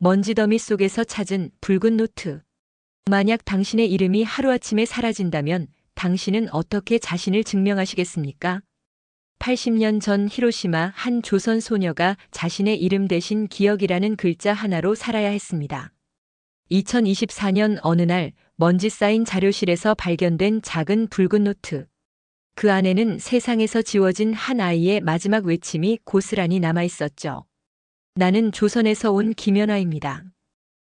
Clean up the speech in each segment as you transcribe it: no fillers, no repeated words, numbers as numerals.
먼지더미 속에서 찾은 붉은 노트. 만약 당신의 이름이 하루아침에 사라진다면 당신은 어떻게 자신을 증명하시겠습니까? 80년 전 히로시마 한 조선 소녀가 자신의 이름 대신 기억이라는 글자 하나로 살아야 했습니다. 2024년 어느 날 먼지 쌓인 자료실에서 발견된 작은 붉은 노트. 그 안에는 세상에서 지워진 한 아이의 마지막 외침이 고스란히 남아 있었죠. 나는 조선에서 온 김연아입니다.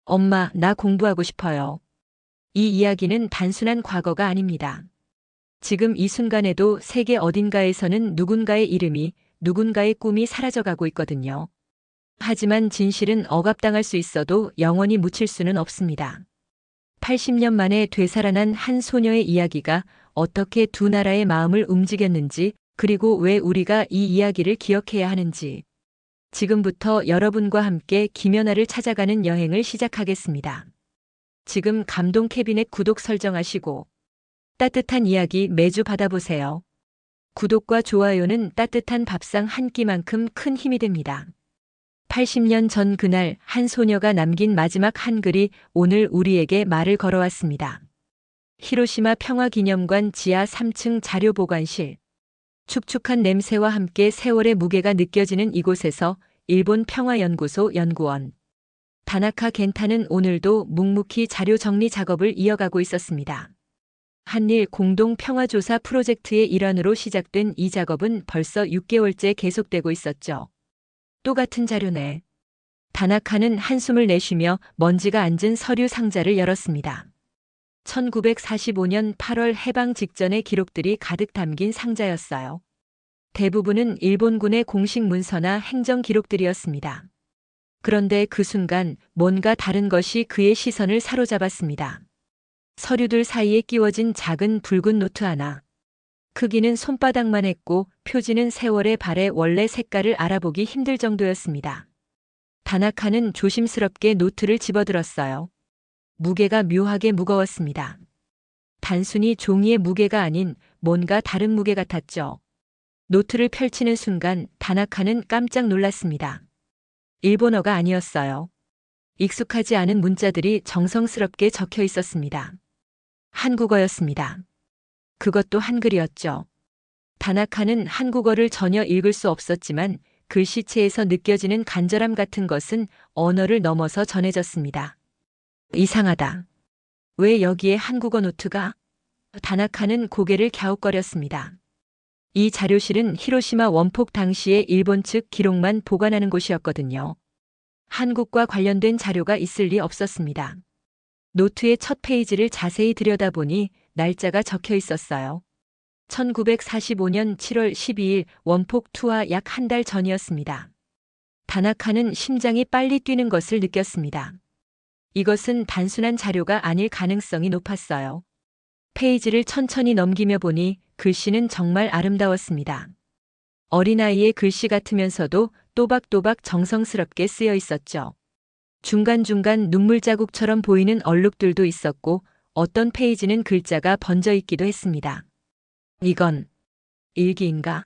엄마, 나 공부하고 싶어요. 이 이야기는 단순한 과거가 아닙니다. 지금 이 순간에도 세계 어딘가에서는 누군가의 이름이, 누군가의 꿈이 사라져가고 있거든요. 하지만 진실은 억압당할 수 있어도 영원히 묻힐 수는 없습니다. 80년 만에 되살아난 한 소녀의 이야기가 어떻게 두 나라의 마음을 움직였는지, 그리고 왜 우리가 이 이야기를 기억해야 하는지. 지금부터 여러분과 함께 김연아를 찾아가는 여행을 시작하겠습니다. 지금 감동 캐비넷 구독 설정하시고 따뜻한 이야기 매주 받아보세요. 구독과 좋아요는 따뜻한 밥상 한 끼만큼 큰 힘이 됩니다. 80년 전 그날 한 소녀가 남긴 마지막 한글이 오늘 우리에게 말을 걸어왔습니다. 히로시마 평화기념관 지하 3층 자료보관실. 축축한 냄새와 함께 세월의 무게가 느껴지는 이곳에서 일본 평화연구소 연구원 다나카 겐타는 오늘도 묵묵히 자료 정리 작업을 이어가고 있었습니다. 한일 공동 평화조사 프로젝트의 일환으로 시작된 이 작업은 벌써 6개월째 계속되고 있었죠. 똑같은 자료네. 다나카는 한숨을 내쉬며 먼지가 앉은 서류 상자를 열었습니다. 1945년 8월 해방 직전의 기록들이 가득 담긴 상자였어요. 대부분은 일본군의 공식 문서나 행정 기록들이었습니다. 그런데 그 순간 뭔가 다른 것이 그의 시선을 사로잡았습니다. 서류들 사이에 끼워진 작은 붉은 노트 하나. 크기는 손바닥만 했고 표지는 세월의 발의 원래 색깔을 알아보기 힘들 정도였습니다. 다나카는 조심스럽게 노트를 집어들었어요. 무게가 묘하게 무거웠습니다. 단순히 종이의 무게가 아닌 뭔가 다른 무게 같았죠. 노트를 펼치는 순간 다나카는 깜짝 놀랐습니다. 일본어가 아니었어요. 익숙하지 않은 문자들이 정성스럽게 적혀 있었습니다. 한국어였습니다. 그것도 한글이었죠. 다나카는 한국어를 전혀 읽을 수 없었지만 글씨체에서 느껴지는 간절함 같은 것은 언어를 넘어서 전해졌습니다. 이상하다. 왜 여기에 한국어 노트가? 다나카는 고개를 갸웃거렸습니다. 이 자료실은 히로시마 원폭 당시의 일본 측 기록만 보관하는 곳이었거든요. 한국과 관련된 자료가 있을 리 없었습니다. 노트의 첫 페이지를 자세히 들여다보니 날짜가 적혀 있었어요. 1945년 7월 12일 원폭2와 약 한 달 전이었습니다. 다나카는 심장이 빨리 뛰는 것을 느꼈습니다. 이것은 단순한 자료가 아닐 가능성이 높았어요. 페이지를 천천히 넘기며 보니 글씨는 정말 아름다웠습니다. 어린아이의 글씨 같으면서도 또박또박 정성스럽게 쓰여 있었죠. 중간중간 눈물 자국처럼 보이는 얼룩들도 있었고 어떤 페이지는 글자가 번져 있기도 했습니다. 이건 일기인가?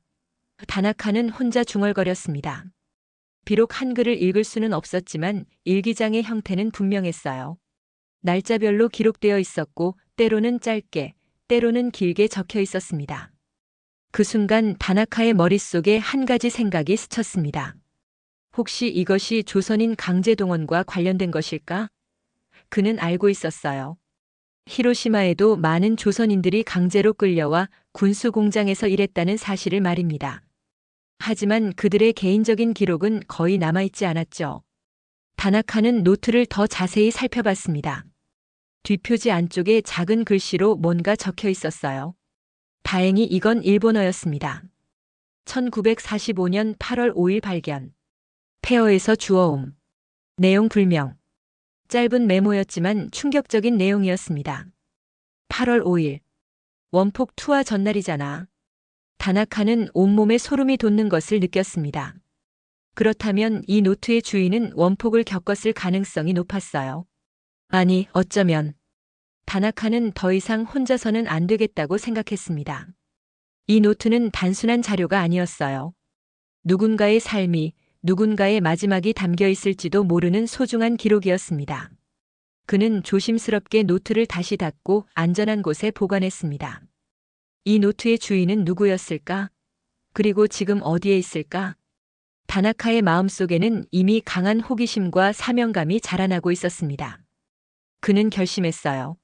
다나카는 혼자 중얼거렸습니다. 비록 한글을 읽을 수는 없었지만 일기장의 형태는 분명했어요. 날짜별로 기록되어 있었고 때로는 짧게, 때로는 길게 적혀 있었습니다. 그 순간 다나카의 머릿속에 한 가지 생각이 스쳤습니다. 혹시 이것이 조선인 강제동원과 관련된 것일까? 그는 알고 있었어요. 히로시마에도 많은 조선인들이 강제로 끌려와 군수공장에서 일했다는 사실을 말입니다. 하지만 그들의 개인적인 기록은 거의 남아있지 않았죠. 다나카는 노트를 더 자세히 살펴봤습니다. 뒷표지 안쪽에 작은 글씨로 뭔가 적혀 있었어요. 다행히 이건 일본어였습니다. 1945년 8월 5일 발견. 폐허에서 주워옴. 내용 불명. 짧은 메모였지만 충격적인 내용이었습니다. 8월 5일. 원폭 투하 전날이잖아. 다나카는 온몸에 소름이 돋는 것을 느꼈습니다. 그렇다면 이 노트의 주인은 원폭을 겪었을 가능성이 높았어요. 아니, 어쩌면. 다나카는 더 이상 혼자서는 안 되겠다고 생각했습니다. 이 노트는 단순한 자료가 아니었어요. 누군가의 삶이, 누군가의 마지막이 담겨 있을지도 모르는 소중한 기록이었습니다. 그는 조심스럽게 노트를 다시 닫고 안전한 곳에 보관했습니다. 이 노트의 주인은 누구였을까? 그리고 지금 어디에 있을까? 다나카의 마음속에는 이미 강한 호기심과 사명감이 자라나고 있었습니다. 그는 결심했어요.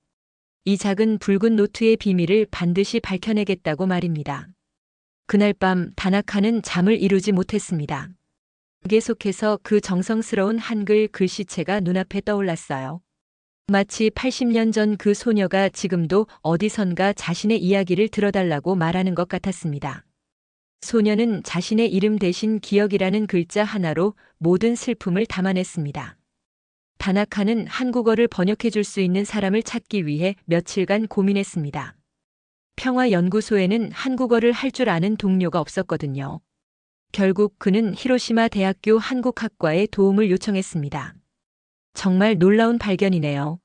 이 작은 붉은 노트의 비밀을 반드시 밝혀내겠다고 말입니다. 그날 밤 다나카는 잠을 이루지 못했습니다. 계속해서 그 정성스러운 한글 글씨체가 눈앞에 떠올랐어요. 마치 80년 전 그 소녀가 지금도 어디선가 자신의 이야기를 들어달라고 말하는 것 같았습니다. 소녀는 자신의 이름 대신 기억이라는 글자 하나로 모든 슬픔을 담아냈습니다. 다나카는 한국어를 번역해 줄 수 있는 사람을 찾기 위해 며칠간 고민했습니다. 평화연구소에는 한국어를 할 줄 아는 동료가 없었거든요. 결국 그는 히로시마 대학교 한국학과에 도움을 요청했습니다. 정말 놀라운 발견이네요.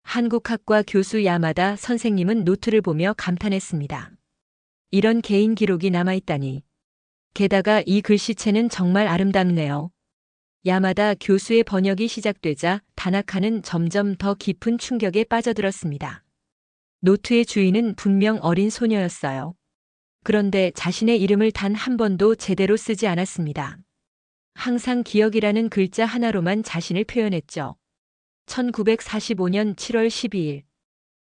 한국학과 교수 야마다 선생님은 노트를 보며 감탄했습니다. 이런 개인 기록이 남아있다니. 게다가 이 글씨체는 정말 아름답네요. 야마다 교수의 번역이 시작되자 다나카는 점점 더 깊은 충격에 빠져들었습니다. 노트의 주인은 분명 어린 소녀였어요. 그런데 자신의 이름을 단 한 번도 제대로 쓰지 않았습니다. 항상 기억이라는 글자 하나로만 자신을 표현했죠. 1945년 7월 12일.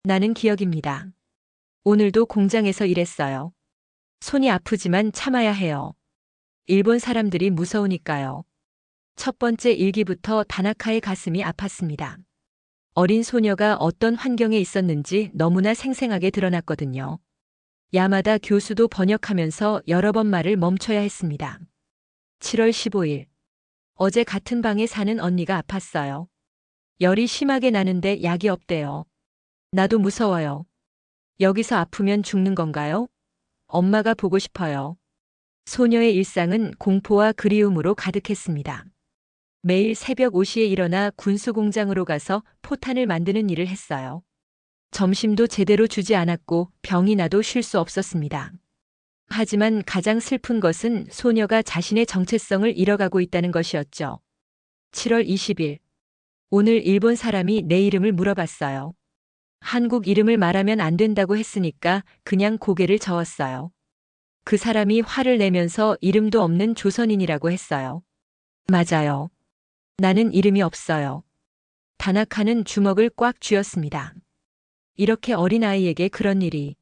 나는 기억입니다. 오늘도 공장에서 일했어요. 손이 아프지만 참아야 해요. 일본 사람들이 무서우니까요. 첫 번째 일기부터 다나카의 가슴이 아팠습니다. 어린 소녀가 어떤 환경에 있었는지 너무나 생생하게 드러났거든요. 야마다 교수도 번역하면서 여러 번 말을 멈춰야 했습니다. 7월 15일. 어제 같은 방에 사는 언니가 아팠어요. 열이 심하게 나는데 약이 없대요. 나도 무서워요. 여기서 아프면 죽는 건가요? 엄마가 보고 싶어요. 소녀의 일상은 공포와 그리움으로 가득했습니다. 매일 새벽 5시에 일어나 군수공장으로 가서 포탄을 만드는 일을 했어요. 점심도 제대로 주지 않았고 병이 나도 쉴 수 없었습니다. 하지만 가장 슬픈 것은 소녀가 자신의 정체성을 잃어가고 있다는 것이었죠. 7월 20일. 오늘 일본 사람이 내 이름을 물어봤어요. 한국 이름을 말하면 안 된다고 했으니까 그냥 고개를 저었어요. 그 사람이 화를 내면서 이름도 없는 조선인이라고 했어요. 맞아요. 나는 이름이 없어요. 다나카는 주먹을 꽉 쥐었습니다. 이렇게 어린아이에게 그런 일이.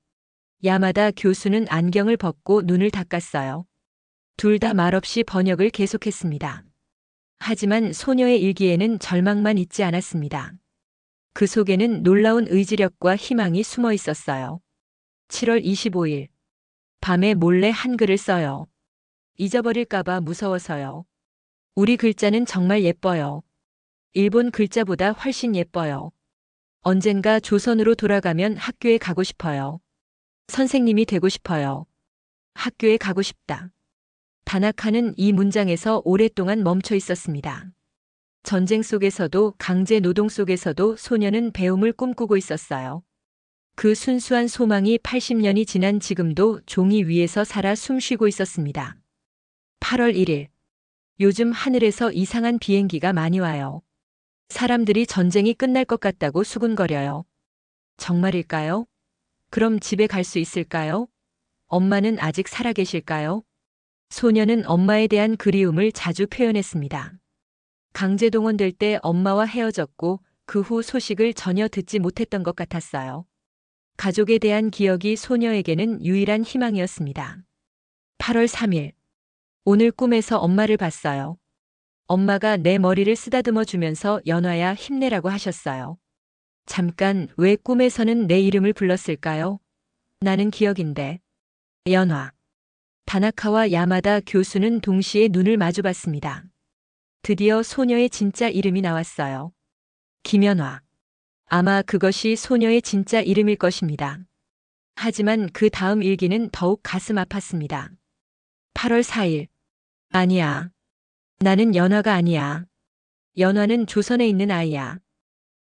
야마다 교수는 안경을 벗고 눈을 닦았어요. 둘 다 말없이 번역을 계속했습니다. 하지만 소녀의 일기에는 절망만 있지 않았습니다. 그 속에는 놀라운 의지력과 희망이 숨어 있었어요. 7월 25일. 밤에 몰래 한글을 써요. 잊어버릴까봐 무서워서요. 우리 글자는 정말 예뻐요. 일본 글자보다 훨씬 예뻐요. 언젠가 조선으로 돌아가면 학교에 가고 싶어요. 선생님이 되고 싶어요. 학교에 가고 싶다. 다나카는 이 문장에서 오랫동안 멈춰 있었습니다. 전쟁 속에서도 강제 노동 속에서도 소녀는 배움을 꿈꾸고 있었어요. 그 순수한 소망이 80년이 지난 지금도 종이 위에서 살아 숨쉬고 있었습니다. 8월 1일. 요즘 하늘에서 이상한 비행기가 많이 와요. 사람들이 전쟁이 끝날 것 같다고 수군거려요. 정말일까요? 그럼 집에 갈 수 있을까요? 엄마는 아직 살아계실까요? 소녀는 엄마에 대한 그리움을 자주 표현했습니다. 강제동원될 때 엄마와 헤어졌고 그 후 소식을 전혀 듣지 못했던 것 같았어요. 가족에 대한 기억이 소녀에게는 유일한 희망이었습니다. 8월 3일. 오늘 꿈에서 엄마를 봤어요. 엄마가 내 머리를 쓰다듬어 주면서 연화야 힘내라고 하셨어요. 잠깐 왜 꿈에서는 내 이름을 불렀을까요? 나는 기억인데. 연화. 다나카와 야마다 교수는 동시에 눈을 마주봤습니다. 드디어 소녀의 진짜 이름이 나왔어요. 김연화. 아마 그것이 소녀의 진짜 이름일 것입니다. 하지만 그 다음 일기는 더욱 가슴 아팠습니다. 8월 4일. 아니야. 나는 연화가 아니야. 연화는 조선에 있는 아이야.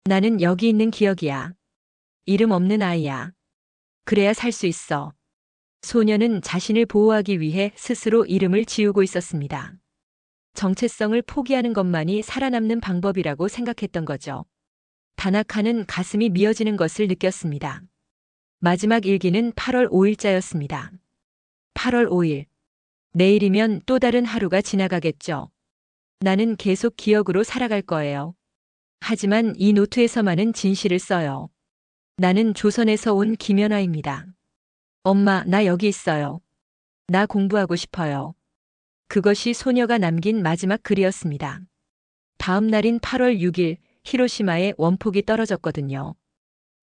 나는 여기 있는 기억이야. 이름 없는 아이야. 그래야 살 수 있어. 소녀는 자신을 보호하기 위해 스스로 이름을 지우고 있었습니다. 정체성을 포기하는 것만이 살아남는 방법이라고 생각했던 거죠. 다나카는 가슴이 미어지는 것을 느꼈습니다. 마지막 일기는 8월 5일자였습니다. 8월 5일. 내일이면 또 다른 하루가 지나가겠죠. 나는 계속 기억으로 살아갈 거예요. 하지만 이 노트에서만은 진실을 써요. 나는 조선에서 온 김연아입니다. 엄마, 나 여기 있어요. 나 공부하고 싶어요. 그것이 소녀가 남긴 마지막 글이었습니다. 다음 날인 8월 6일, 히로시마에 원폭이 떨어졌거든요.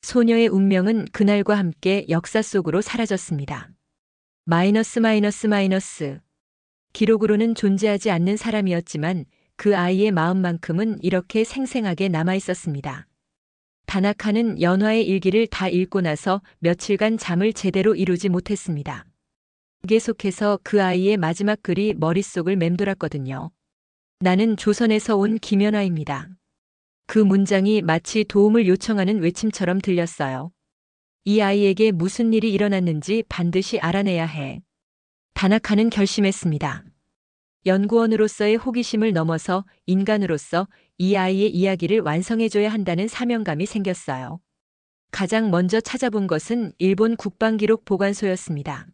소녀의 운명은 그날과 함께 역사 속으로 사라졌습니다. 마이너스 마이너스 마이너스. 기록으로는 존재하지 않는 사람이었지만 그 아이의 마음만큼은 이렇게 생생하게 남아 있었습니다. 다나카는 연화의 일기를 다 읽고 나서 며칠간 잠을 제대로 이루지 못했습니다. 계속해서 그 아이의 마지막 글이 머릿속을 맴돌았거든요. 나는 조선에서 온 김연아입니다. 그 문장이 마치 도움을 요청하는 외침처럼 들렸어요. 이 아이에게 무슨 일이 일어났는지 반드시 알아내야 해. 다나카는 결심했습니다. 연구원으로서의 호기심을 넘어서 인간으로서 이 아이의 이야기를 완성해줘야 한다는 사명감이 생겼어요. 가장 먼저 찾아본 것은 일본 국방기록 보관소였습니다.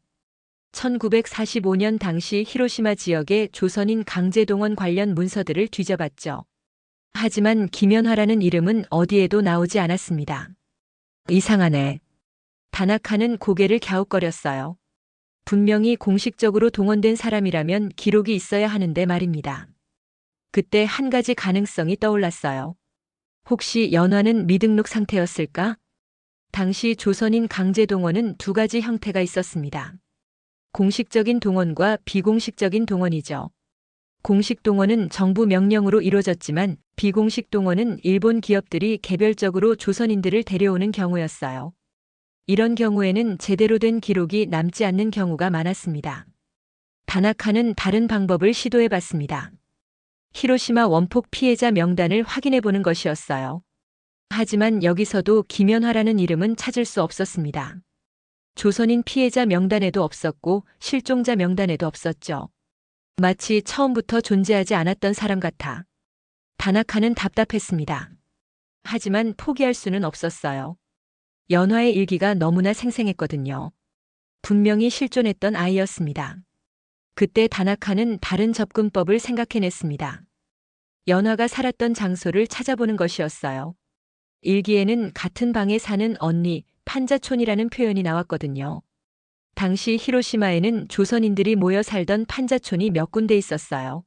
1945년 당시 히로시마 지역의 조선인 강제동원 관련 문서들을 뒤져봤죠. 하지만 김연화라는 이름은 어디에도 나오지 않았습니다. 이상하네. 다나카는 고개를 갸웃거렸어요. 분명히 공식적으로 동원된 사람이라면 기록이 있어야 하는데 말입니다. 그때 한 가지 가능성이 떠올랐어요. 혹시 연화는 미등록 상태였을까? 당시 조선인 강제동원은 두 가지 형태가 있었습니다. 공식적인 동원과 비공식적인 동원이죠. 공식 동원은 정부 명령으로 이루어졌지만 비공식 동원은 일본 기업들이 개별적으로 조선인들을 데려오는 경우였어요. 이런 경우에는 제대로 된 기록이 남지 않는 경우가 많았습니다. 다나카는 다른 방법을 시도해 봤습니다. 히로시마 원폭 피해자 명단을 확인해 보는 것이었어요. 하지만 여기서도 김연화라는 이름은 찾을 수 없었습니다. 조선인 피해자 명단에도 없었고 실종자 명단에도 없었죠. 마치 처음부터 존재하지 않았던 사람 같아. 다나카는 답답했습니다. 하지만 포기할 수는 없었어요. 연화의 일기가 너무나 생생했거든요. 분명히 실존했던 아이였습니다. 그때 다나카는 다른 접근법을 생각해냈습니다. 연화가 살았던 장소를 찾아보는 것이었어요. 일기에는 같은 방에 사는 언니, 판자촌이라는 표현이 나왔거든요. 당시 히로시마에는 조선인들이 모여 살던 판자촌이 몇 군데 있었어요.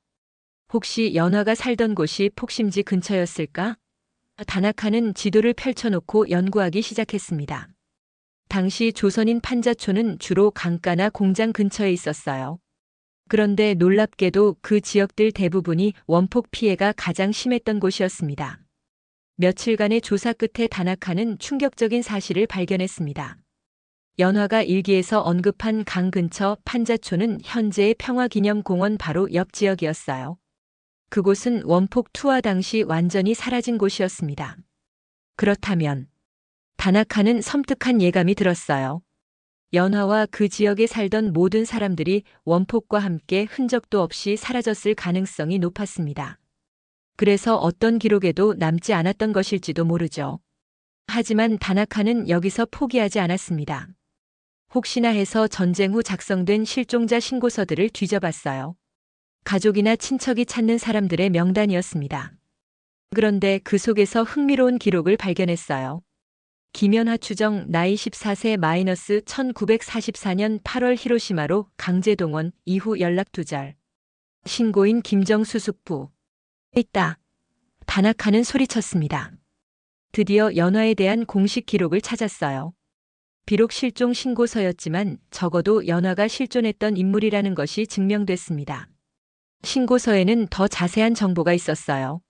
혹시 연화가 살던 곳이 폭심지 근처였을까? 다나카는 지도를 펼쳐놓고 연구하기 시작했습니다. 당시 조선인 판자촌은 주로 강가나 공장 근처에 있었어요. 그런데 놀랍게도 그 지역들 대부분이 원폭 피해가 가장 심했던 곳이었습니다. 며칠간의 조사 끝에 다나카는 충격적인 사실을 발견했습니다. 연화가 일기에서 언급한 강 근처 판자촌은 현재의 평화기념공원 바로 옆 지역이었어요. 그곳은 원폭 투하 당시 완전히 사라진 곳이었습니다. 그렇다면 다나카는 섬뜩한 예감이 들었어요. 연화와 그 지역에 살던 모든 사람들이 원폭과 함께 흔적도 없이 사라졌을 가능성이 높았습니다. 그래서 어떤 기록에도 남지 않았던 것일지도 모르죠. 하지만 다나카는 여기서 포기하지 않았습니다. 혹시나 해서 전쟁 후 작성된 실종자 신고서들을 뒤져봤어요. 가족이나 친척이 찾는 사람들의 명단이었습니다. 그런데 그 속에서 흥미로운 기록을 발견했어요. 김연화 추정 나이 14세 -1944년 8월 히로시마로 강제동원 이후 연락 두절. 신고인 김정수 숙부. 있다. 다나카는 소리쳤습니다. 드디어 연화에 대한 공식 기록을 찾았어요. 비록 실종 신고서였지만 적어도 연화가 실존했던 인물이라는 것이 증명됐습니다. 신고서에는 더 자세한 정보가 있었어요.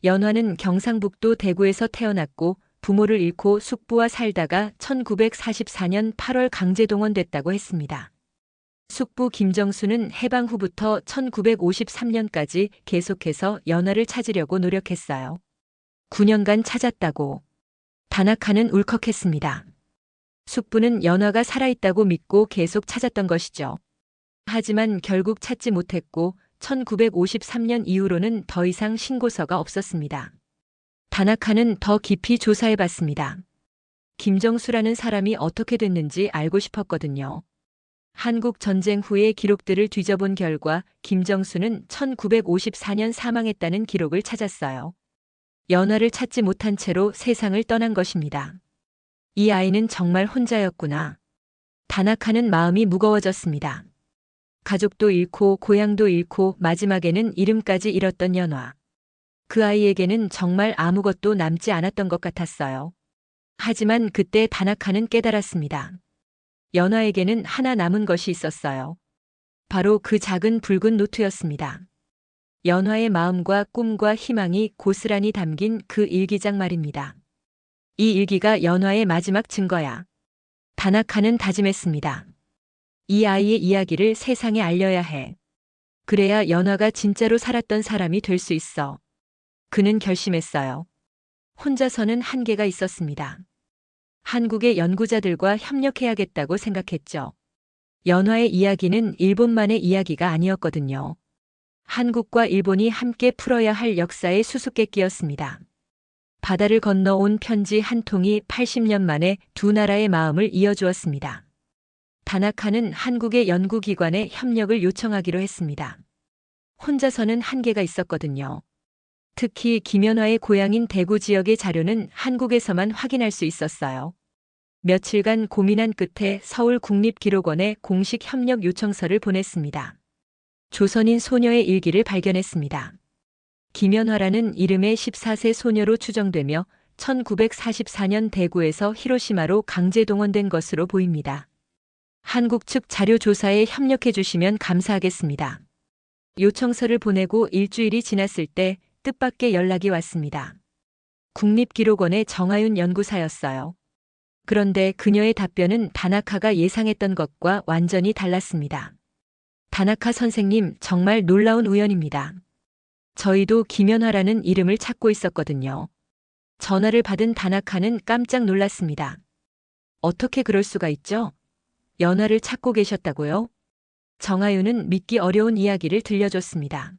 연화는 경상북도 대구에서 태어났고 부모를 잃고 숙부와 살다가 1944년 8월 강제동원됐다고 했습니다. 숙부 김정수는 해방 후부터 1953년까지 계속해서 연화를 찾으려고 노력했어요. 9년간 찾았다고. 다나카는 울컥했습니다. 숙부는 연화가 살아있다고 믿고 계속 찾았던 것이죠. 하지만 결국 찾지 못했고 1953년 이후로는 더 이상 신고서가 없었습니다. 다나카는 더 깊이 조사해 봤습니다. 김정수라는 사람이 어떻게 됐는지 알고 싶었거든요. 한국 전쟁 후의 기록들을 뒤져본 결과 김정수는 1954년 사망했다는 기록을 찾았어요. 연화를 찾지 못한 채로 세상을 떠난 것입니다. 이 아이는 정말 혼자였구나. 다나카는 마음이 무거워졌습니다. 가족도 잃고 고향도 잃고 마지막에는 이름까지 잃었던 연화. 그 아이에게는 정말 아무것도 남지 않았던 것 같았어요. 하지만 그때 다나카는 깨달았습니다. 연화에게는 하나 남은 것이 있었어요. 바로 그 작은 붉은 노트였습니다. 연화의 마음과 꿈과 희망이 고스란히 담긴 그 일기장 말입니다. 이 일기가 연화의 마지막 증거야. 다나카는 다짐했습니다. 이 아이의 이야기를 세상에 알려야 해. 그래야 연화가 진짜로 살았던 사람이 될 수 있어. 그는 결심했어요. 혼자서는 한계가 있었습니다. 한국의 연구자들과 협력해야겠다고 생각했죠. 연화의 이야기는 일본만의 이야기가 아니었거든요. 한국과 일본이 함께 풀어야 할 역사의 수수께끼였습니다. 바다를 건너온 편지 한 통이 80년 만에 두 나라의 마음을 이어주었습니다. 다나카는 한국의 연구기관에 협력을 요청하기로 했습니다. 혼자서는 한계가 있었거든요. 특히 김연화의 고향인 대구 지역의 자료는 한국에서만 확인할 수 있었어요. 며칠간 고민한 끝에 서울국립기록원에 공식 협력 요청서를 보냈습니다. 조선인 소녀의 일기를 발견했습니다. 김연화라는 이름의 14세 소녀로 추정되며 1944년 대구에서 히로시마로 강제 동원된 것으로 보입니다. 한국 측 자료 조사에 협력해 주시면 감사하겠습니다. 요청서를 보내고 일주일이 지났을 때 뜻밖의 연락이 왔습니다. 국립기록원의 정하윤 연구사였어요. 그런데 그녀의 답변은 다나카가 예상했던 것과 완전히 달랐습니다. 다나카 선생님, 정말 놀라운 우연입니다. 저희도 김연화라는 이름을 찾고 있었거든요. 전화를 받은 다나카는 깜짝 놀랐습니다. 어떻게 그럴 수가 있죠? 연화를 찾고 계셨다고요? 정하윤은 믿기 어려운 이야기를 들려줬습니다.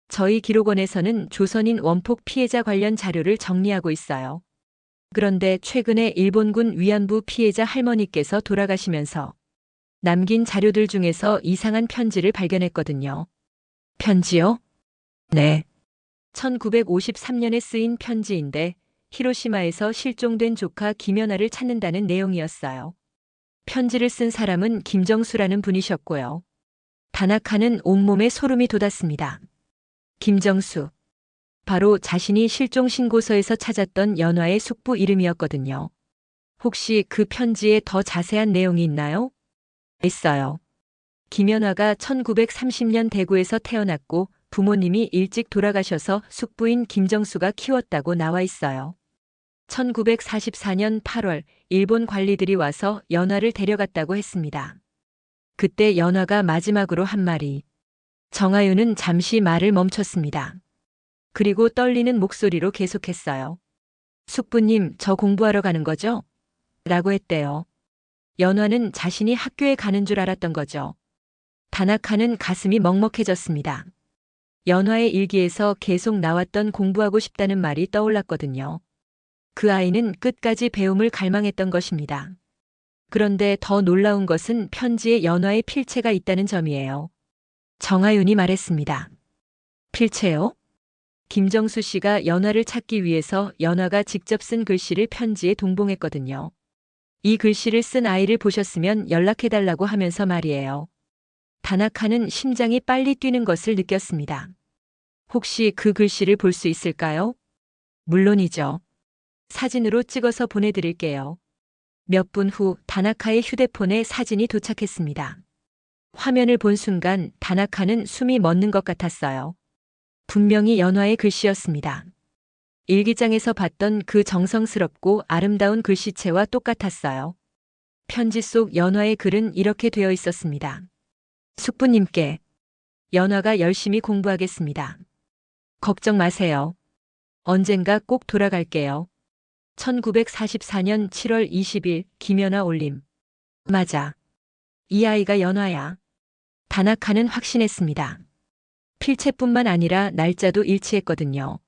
저희 기록원에서는 조선인 원폭 피해자 관련 자료를 정리하고 있어요. 그런데 최근에 일본군 위안부 피해자 할머니께서 돌아가시면서 남긴 자료들 중에서 이상한 편지를 발견했거든요. 편지요? 네. 1953년에 쓰인 편지인데 히로시마에서 실종된 조카 김연아를 찾는다는 내용이었어요. 편지를 쓴 사람은 김정수라는 분이셨고요. 다나카는 온몸에 소름이 돋았습니다. 김정수. 바로 자신이 실종 신고서에서 찾았던 연화의 숙부 이름이었거든요. 혹시 그 편지에 더 자세한 내용이 있나요? 있어요. 김연화가 1930년 대구에서 태어났고 부모님이 일찍 돌아가셔서 숙부인 김정수가 키웠다고 나와 있어요. 1944년 8월 일본 관리들이 와서 연화를 데려갔다고 했습니다. 그때 연화가 마지막으로 한 말이. 정하윤은 잠시 말을 멈췄습니다. 그리고 떨리는 목소리로 계속했어요. 숙부님, 저 공부하러 가는 거죠? 라고 했대요. 연화는 자신이 학교에 가는 줄 알았던 거죠. 다나카는 가슴이 먹먹해졌습니다. 연화의 일기에서 계속 나왔던 공부하고 싶다는 말이 떠올랐거든요. 그 아이는 끝까지 배움을 갈망했던 것입니다. 그런데 더 놀라운 것은 편지에 연화의 필체가 있다는 점이에요. 정하윤이 말했습니다. 필체요? 김정수 씨가 연화를 찾기 위해서 연화가 직접 쓴 글씨를 편지에 동봉했거든요. 이 글씨를 쓴 아이를 보셨으면 연락해달라고 하면서 말이에요. 다나카는 심장이 빨리 뛰는 것을 느꼈습니다. 혹시 그 글씨를 볼 수 있을까요? 물론이죠. 사진으로 찍어서 보내드릴게요. 몇 분 후 다나카의 휴대폰에 사진이 도착했습니다. 화면을 본 순간 다나카는 숨이 멎는 것 같았어요. 분명히 연화의 글씨였습니다. 일기장에서 봤던 그 정성스럽고 아름다운 글씨체와 똑같았어요. 편지 속 연화의 글은 이렇게 되어 있었습니다. 숙부님께 연화가 열심히 공부하겠습니다. 걱정 마세요. 언젠가 꼭 돌아갈게요. 1944년 7월 20일 김연화 올림. 맞아. 이 아이가 연화야. 다나카는 확신했습니다. 필체뿐만 아니라 날짜도 일치했거든요.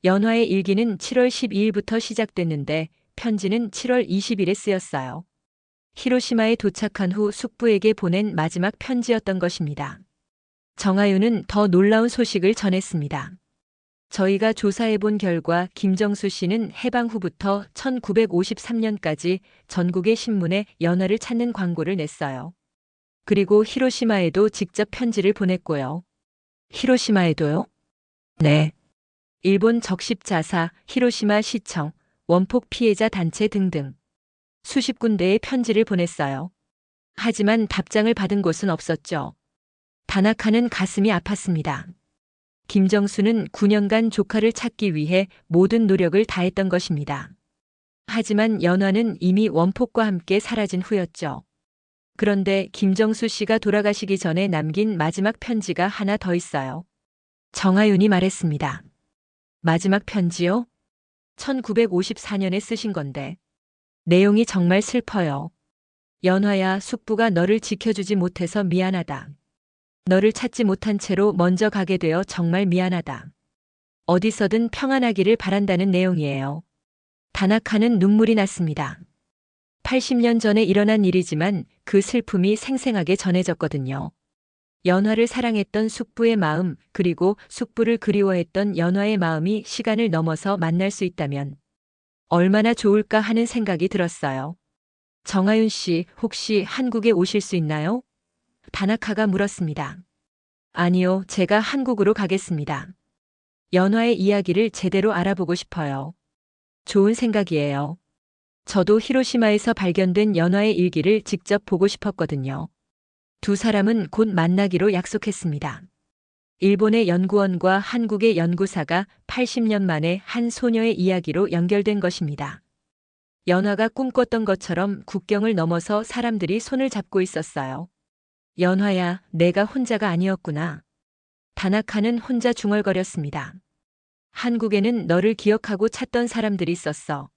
연화의 일기는 7월 12일부터 시작됐는데 편지는 7월 20일에 쓰였어요. 히로시마에 도착한 후 숙부에게 보낸 마지막 편지였던 것입니다. 정하윤은 더 놀라운 소식을 전했습니다. 저희가 조사해 본 결과 김정수 씨는 해방 후부터 1953년까지 전국의 신문에 연화를 찾는 광고를 냈어요. 그리고 히로시마에도 직접 편지를 보냈고요. 히로시마에도요? 네. 일본 적십자사, 히로시마 시청, 원폭 피해자 단체 등등 수십 군데에 편지를 보냈어요. 하지만 답장을 받은 곳은 없었죠. 다나카는 가슴이 아팠습니다. 김정수는 9년간 조카를 찾기 위해 모든 노력을 다했던 것입니다. 하지만 연화는 이미 원폭과 함께 사라진 후였죠. 그런데 김정수 씨가 돌아가시기 전에 남긴 마지막 편지가 하나 더 있어요. 정하윤이 말했습니다. 마지막 편지요? 1954년에 쓰신 건데. 내용이 정말 슬퍼요. 연화야, 숙부가 너를 지켜주지 못해서 미안하다. 너를 찾지 못한 채로 먼저 가게 되어 정말 미안하다. 어디서든 평안하기를 바란다는 내용이에요. 다나카는 눈물이 났습니다. 80년 전에 일어난 일이지만 그 슬픔이 생생하게 전해졌거든요. 연화를 사랑했던 숙부의 마음, 그리고 숙부를 그리워했던 연화의 마음이 시간을 넘어서 만날 수 있다면 얼마나 좋을까 하는 생각이 들었어요. 정하윤 씨, 혹시 한국에 오실 수 있나요? 다나카가 물었습니다. 아니요, 제가 한국으로 가겠습니다. 연화의 이야기를 제대로 알아보고 싶어요. 좋은 생각이에요. 저도 히로시마에서 발견된 연화의 일기를 직접 보고 싶었거든요. 두 사람은 곧 만나기로 약속했습니다. 일본의 연구원과 한국의 연구사가 80년 만에 한 소녀의 이야기로 연결된 것입니다. 연화가 꿈꿨던 것처럼 국경을 넘어서 사람들이 손을 잡고 있었어요. 연화야, 내가 혼자가 아니었구나. 다나카는 혼자 중얼거렸습니다. 한국에는 너를 기억하고 찾던 사람들이 있었어.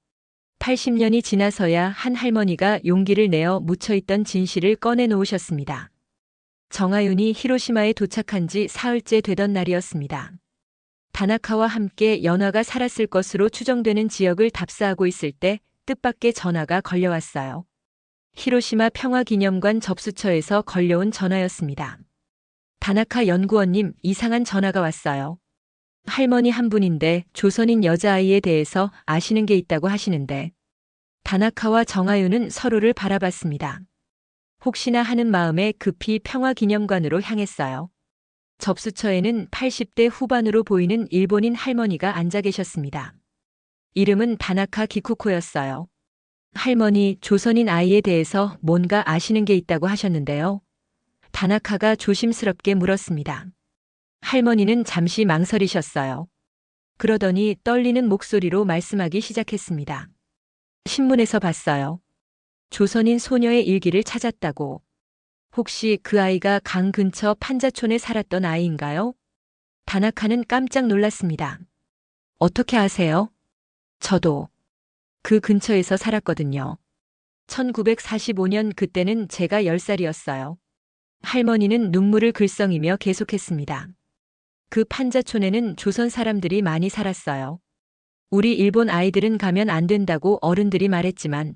80년이 지나서야 한 할머니가 용기를 내어 묻혀있던 진실을 꺼내놓으셨습니다. 정하윤이 히로시마에 도착한 지 사흘째 되던 날이었습니다. 다나카와 함께 연화가 살았을 것으로 추정되는 지역을 답사하고 있을 때 뜻밖의 전화가 걸려왔어요. 히로시마 평화기념관 접수처에서 걸려온 전화였습니다. 다나카 연구원님, 이상한 전화가 왔어요. 할머니 한 분인데 조선인 여자아이에 대해서 아시는 게 있다고 하시는데. 다나카와 정하윤은 서로를 바라봤습니다. 혹시나 하는 마음에 급히 평화기념관으로 향했어요. 접수처에는 80대 후반으로 보이는 일본인 할머니가 앉아 계셨습니다. 이름은 다나카 기쿠코였어요. 할머니, 조선인 아이에 대해서 뭔가 아시는 게 있다고 하셨는데요. 다나카가 조심스럽게 물었습니다. 할머니는 잠시 망설이셨어요. 그러더니 떨리는 목소리로 말씀하기 시작했습니다. 신문에서 봤어요. 조선인 소녀의 일기를 찾았다고. 혹시 그 아이가 강 근처 판자촌에 살았던 아이인가요? 다나카는 깜짝 놀랐습니다. 어떻게 아세요? 저도 그 근처에서 살았거든요. 1945년 그때는 제가 10살이었어요. 할머니는 눈물을 글썽이며 계속했습니다. 그 판자촌에는 조선 사람들이 많이 살았어요. 우리 일본 아이들은 가면 안 된다고 어른들이 말했지만,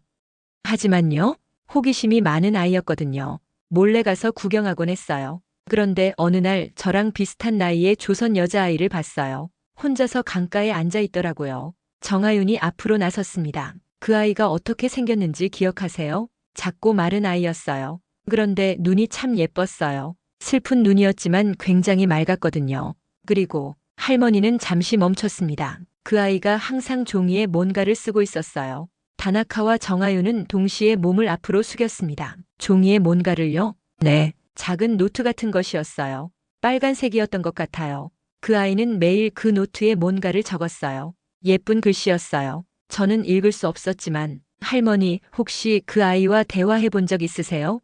하지만요, 호기심이 많은 아이였거든요. 몰래 가서 구경하곤 했어요. 그런데 어느 날 저랑 비슷한 나이의 조선 여자아이를 봤어요. 혼자서 강가에 앉아 있더라고요. 정하윤이 앞으로 나섰습니다. 그 아이가 어떻게 생겼는지 기억하세요? 작고 마른 아이였어요. 그런데 눈이 참 예뻤어요. 슬픈 눈이었지만 굉장히 맑았거든요. 그리고 할머니는 잠시 멈췄습니다. 그 아이가 항상 종이에 뭔가를 쓰고 있었어요. 다나카와 정하윤은 동시에 몸을 앞으로 숙였습니다. 종이에 뭔가를요? 네, 작은 노트 같은 것이었어요. 빨간색이었던 것 같아요. 그 아이는 매일 그 노트에 뭔가를 적었어요. 예쁜 글씨였어요. 저는 읽을 수 없었지만, 할머니, 혹시 그 아이와 대화해 본 적 있으세요?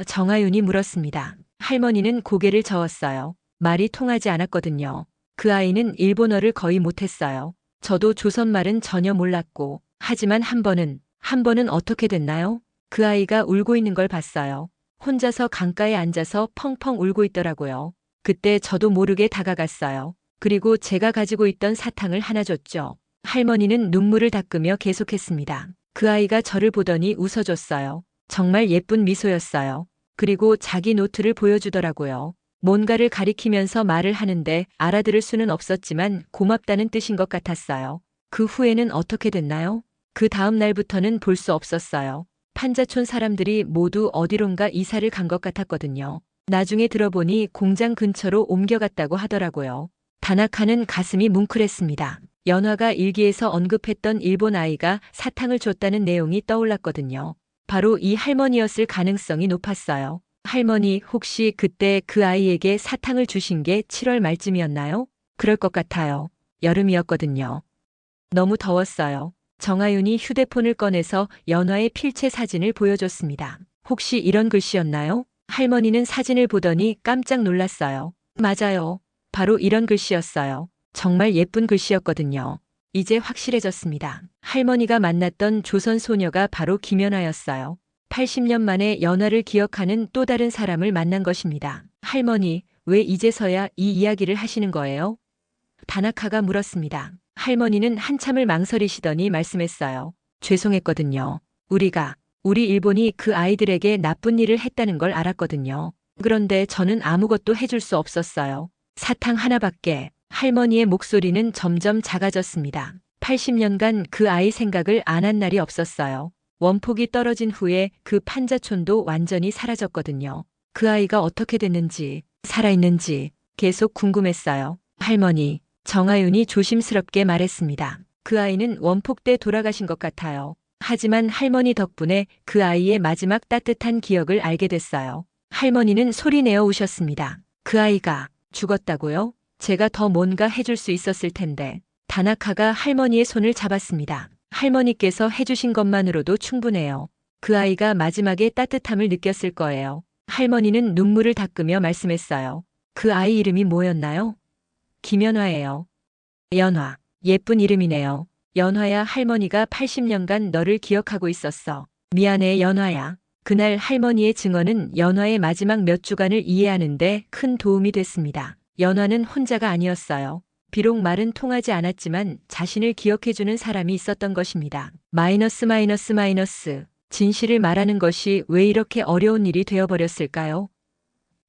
정하윤이 물었습니다. 할머니는 고개를 저었어요. 말이 통하지 않았거든요. 그 아이는 일본어를 거의 못했어요. 저도 조선말은 전혀 몰랐고, 하지만 한 번은 어떻게 됐나요? 그 아이가 울고 있는 걸 봤어요. 혼자서 강가에 앉아서 펑펑 울고 있더라고요. 그때 저도 모르게 다가갔어요. 그리고 제가 가지고 있던 사탕을 하나 줬죠. 할머니는 눈물을 닦으며 계속했습니다. 그 아이가 저를 보더니 웃어줬어요. 정말 예쁜 미소였어요. 그리고 자기 노트를 보여주더라고요. 뭔가를 가리키면서 말을 하는데 알아들을 수는 없었지만 고맙다는 뜻인 것 같았어요. 그 후에는 어떻게 됐나요? 그 다음 날부터는 볼 수 없었어요. 판자촌 사람들이 모두 어디론가 이사를 간 것 같았거든요. 나중에 들어보니 공장 근처로 옮겨갔다고 하더라고요. 다나카는 가슴이 뭉클했습니다. 연화가 일기에서 언급했던 일본 아이가 사탕을 줬다는 내용이 떠올랐거든요. 바로 이 할머니였을 가능성이 높았어요. 할머니, 혹시 그때 그 아이에게 사탕을 주신 게 7월 말쯤이었나요? 그럴 것 같아요. 여름이었거든요. 너무 더웠어요. 정아윤이 휴대폰을 꺼내서 연화의 필체 사진을 보여줬습니다. 혹시 이런 글씨였나요? 할머니는 사진을 보더니 깜짝 놀랐어요. 맞아요. 바로 이런 글씨였어요. 정말 예쁜 글씨였거든요. 이제 확실해졌습니다. 할머니가 만났던 조선 소녀가 바로 김연아였어요. 80년 만에 연화를 기억하는 또 다른 사람을 만난 것입니다. 할머니, 왜 이제서야 이 이야기를 하시는 거예요? 다나카가 물었습니다. 할머니는 한참을 망설이시더니 말씀했어요. 죄송했거든요. 우리 일본이 그 아이들에게 나쁜 일을 했다는 걸 알았거든요. 그런데 저는 아무것도 해줄 수 없었어요. 사탕 하나밖에. 할머니의 목소리는 점점 작아졌습니다. 80년간 그 아이 생각을 안 한 날이 없었어요. 원폭이 떨어진 후에 그 판자촌도 완전히 사라졌거든요. 그 아이가 어떻게 됐는지, 살아있는지 계속 궁금했어요. 할머니, 정아윤이 조심스럽게 말했습니다. 그 아이는 원폭 때 돌아가신 것 같아요. 하지만 할머니 덕분에 그 아이의 마지막 따뜻한 기억을 알게 됐어요. 할머니는 소리내어 우셨습니다. 그 아이가 죽었다고요? 제가 더 뭔가 해줄 수 있었을 텐데. 다나카가 할머니의 손을 잡았습니다. 할머니께서 해주신 것만으로도 충분해요. 그 아이가 마지막에 따뜻함을 느꼈을 거예요. 할머니는 눈물을 닦으며 말씀했어요. 그 아이 이름이 뭐였나요? 김연화예요. 연화. 예쁜 이름이네요. 연화야, 할머니가 80년간 너를 기억하고 있었어. 미안해, 연화야. 그날 할머니의 증언은 연화의 마지막 몇 주간을 이해하는데 큰 도움이 됐습니다. 연화는 혼자가 아니었어요. 비록 말은 통하지 않았지만 자신을 기억해주는 사람이 있었던 것입니다. 마이너스. 진실을 말하는 것이 왜 이렇게 어려운 일이 되어버렸을까요?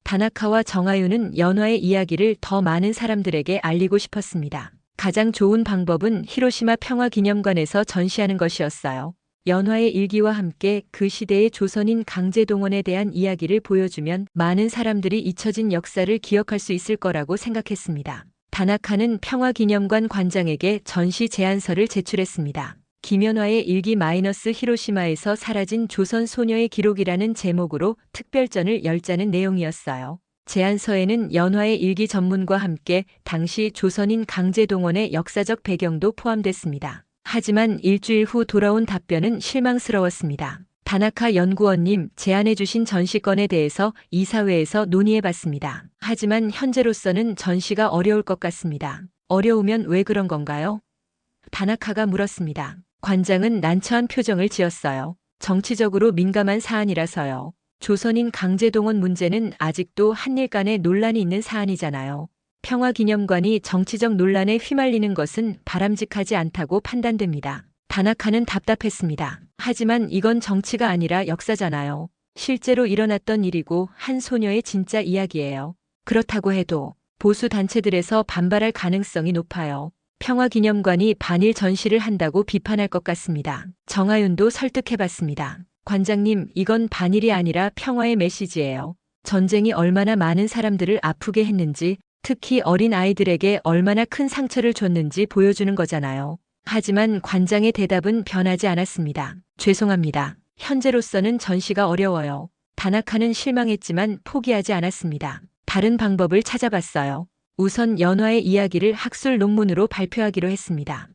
다나카와 정아윤은 연화의 이야기를 더 많은 사람들에게 알리고 싶었습니다. 가장 좋은 방법은 히로시마 평화기념관에서 전시하는 것이었어요. 연화의 일기와 함께 그 시대의 조선인 강제동원에 대한 이야기를 보여주면 많은 사람들이 잊혀진 역사를 기억할 수 있을 거라고 생각했습니다. 다나카는 평화기념관 관장에게 전시 제안서를 제출했습니다. 김연화의 일기 히로시마에서 사라진 조선 소녀의 기록이라는 제목으로 특별전을 열자는 내용이었어요. 제안서에는 연화의 일기 전문과 함께 당시 조선인 강제동원의 역사적 배경도 포함됐습니다. 하지만 일주일 후 돌아온 답변은 실망스러웠습니다. 다나카 연구원님, 제안해주신 전시건에 대해서 이사회에서 논의해봤습니다. 하지만 현재로서는 전시가 어려울 것 같습니다. 어려우면 왜 그런 건가요? 다나카가 물었습니다. 관장은 난처한 표정을 지었어요. 정치적으로 민감한 사안이라서요. 조선인 강제동원 문제는 아직도 한일 간에 논란이 있는 사안이잖아요. 평화기념관이 정치적 논란에 휘말리는 것은 바람직하지 않다고 판단됩니다. 다나카는 답답했습니다. 하지만 이건 정치가 아니라 역사잖아요. 실제로 일어났던 일이고 한 소녀의 진짜 이야기예요. 그렇다고 해도 보수 단체들에서 반발할 가능성이 높아요. 평화기념관이 반일 전시를 한다고 비판할 것 같습니다. 정아윤도 설득해봤습니다. 관장님, 이건 반일이 아니라 평화의 메시지예요. 전쟁이 얼마나 많은 사람들을 아프게 했는지, 특히 어린 아이들에게 얼마나 큰 상처를 줬는지 보여주는 거잖아요. 하지만 관장의 대답은 변하지 않았습니다. 죄송합니다. 현재로서는 전시가 어려워요. 다나카는 실망했지만 포기하지 않았습니다. 다른 방법을 찾아봤어요. 우선 연화의 이야기를 학술 논문으로 발표하기로 했습니다.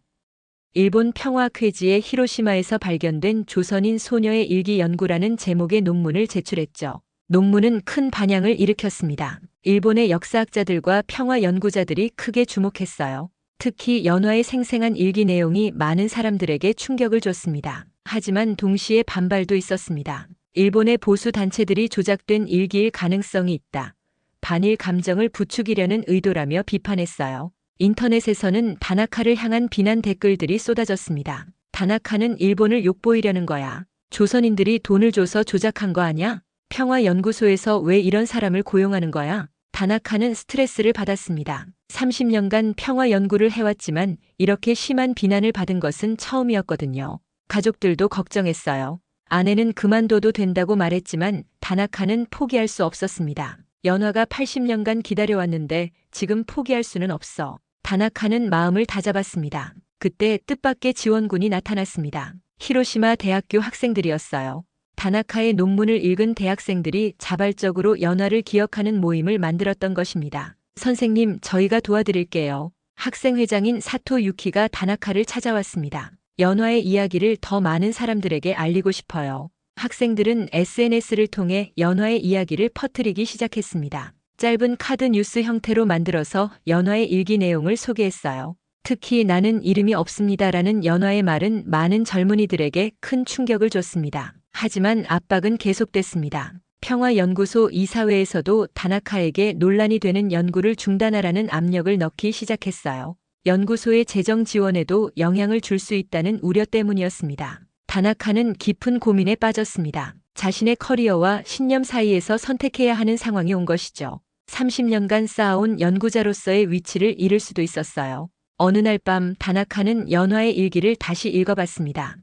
일본 평화쾌지의 히로시마에서 발견된 조선인 소녀의 일기 연구라는 제목의 논문을 제출했죠. 논문은 큰 반향을 일으켰습니다. 일본의 역사학자들과 평화 연구자들이 크게 주목했어요. 특히 연화의 생생한 일기 내용이 많은 사람들에게 충격을 줬습니다. 하지만 동시에 반발도 있었습니다. 일본의 보수 단체들이 조작된 일기일 가능성이 있다. 반일 감정을 부추기려는 의도라며 비판했어요. 인터넷에서는 다나카를 향한 비난 댓글들이 쏟아졌습니다. 다나카는 일본을 욕보이려는 거야. 조선인들이 돈을 줘서 조작한 거 아냐? 평화연구소에서 왜 이런 사람을 고용하는 거야? 다나카는 스트레스를 받았습니다. 30년간 평화 연구를 해왔지만 이렇게 심한 비난을 받은 것은 처음이었거든요. 가족들도 걱정했어요. 아내는 그만둬도 된다고 말했지만 다나카는 포기할 수 없었습니다. 연화가 80년간 기다려왔는데 지금 포기할 수는 없어. 다나카는 마음을 다잡았습니다. 그때 뜻밖의 지원군이 나타났습니다. 히로시마 대학교 학생들이었어요. 다나카의 논문을 읽은 대학생들이 자발적으로 연화를 기억하는 모임을 만들었던 것입니다. 선생님, 저희가 도와드릴게요. 학생회장인 사토 유키가 다나카를 찾아왔습니다. 연화의 이야기를 더 많은 사람들에게 알리고 싶어요. 학생들은 SNS를 통해 연화의 이야기를 퍼뜨리기 시작했습니다. 짧은 카드 뉴스 형태로 만들어서 연화의 일기 내용을 소개했어요. 특히 나는 이름이 없습니다라는 연화의 말은 많은 젊은이들에게 큰 충격을 줬습니다. 하지만 압박은 계속됐습니다. 평화연구소 이사회에서도 다나카에게 논란이 되는 연구를 중단하라는 압력을 넣기 시작했어요. 연구소의 재정 지원에도 영향을 줄 수 있다는 우려 때문이었습니다. 다나카는 깊은 고민에 빠졌습니다. 자신의 커리어와 신념 사이에서 선택해야 하는 상황이 온 것이죠. 30년간 쌓아온 연구자로서의 위치를 잃을 수도 있었어요. 어느 날 밤 다나카는 연화의 일기를 다시 읽어봤습니다.